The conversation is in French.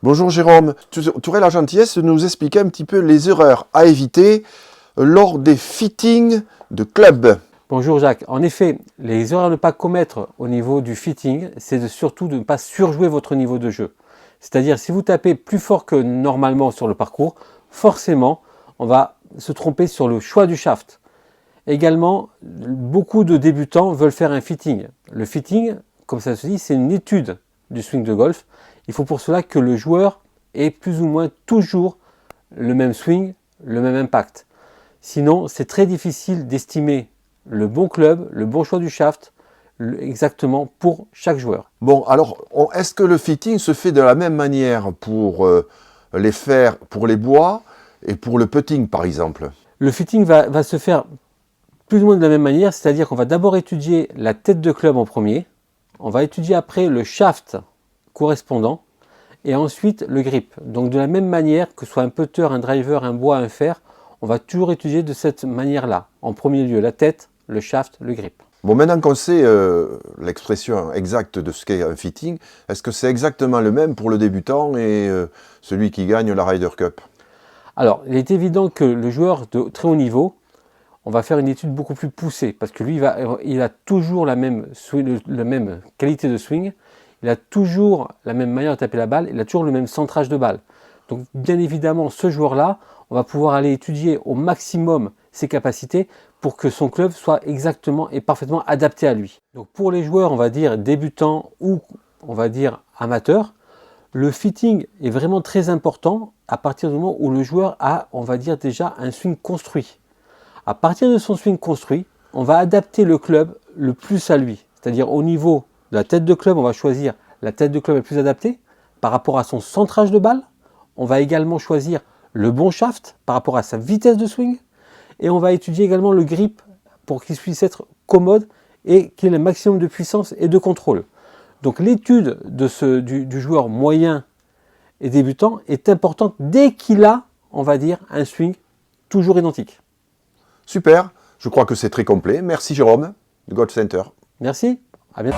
Bonjour Jérôme, tu aurais la gentillesse de nous expliquer un petit peu les erreurs à éviter lors des fittings de club. Bonjour Jacques. En effet, les erreurs à ne pas commettre au niveau du fitting, c'est surtout de ne pas surjouer votre niveau de jeu. C'est-à-dire, si vous tapez plus fort que normalement sur le parcours, forcément, on va se tromper sur le choix du shaft. Également, beaucoup de débutants veulent faire un fitting. Le fitting, comme ça se dit, c'est une étude du swing de golf. Il faut pour cela que le joueur ait plus ou moins toujours le même swing, le même impact. Sinon, c'est très difficile d'estimer le bon club, le bon choix du shaft, exactement pour chaque joueur. Bon, alors, est-ce que le fitting se fait de la même manière pour les fers, pour les bois et pour le putting par exemple? Le fitting va se faire plus ou moins de la même manière, c'est-à-dire qu'on va d'abord étudier la tête de club en premier, on va étudier après le shaft correspondant et ensuite le grip. Donc de la même manière que ce soit un putter, un driver, un bois, un fer, on va toujours étudier de cette manière-là. En premier lieu la tête, le shaft, le grip. Bon, maintenant qu'on sait l'expression exacte de ce qu'est un fitting, est-ce que c'est exactement le même pour le débutant et celui qui gagne la Ryder Cup? Alors, il est évident que le joueur de très haut niveau, on va faire une étude beaucoup plus poussée parce que lui, il a toujours la même qualité de swing, il a toujours la même manière de taper la balle, il a toujours le même centrage de balle. Donc, bien évidemment, ce joueur-là, on va pouvoir aller étudier au maximum ses capacités pour que son club soit exactement et parfaitement adapté à lui. Donc, pour les joueurs, on va dire débutants ou on va dire amateurs, le fitting est vraiment très important à partir du moment où le joueur a, on va dire déjà, un swing construit. À partir de son swing construit, on va adapter le club le plus à lui. C'est-à-dire au niveau de la tête de club, on va choisir la tête de club la plus adaptée par rapport à son centrage de balle. On va également choisir le bon shaft par rapport à sa vitesse de swing. Et on va étudier également le grip pour qu'il puisse être commode et qu'il ait le maximum de puissance et de contrôle. Donc l'étude du joueur moyen et débutant est importante dès qu'il a, on va dire, un swing toujours identique. Super, je crois que c'est très complet. Merci Jérôme, du Golf Center. Merci, à bientôt.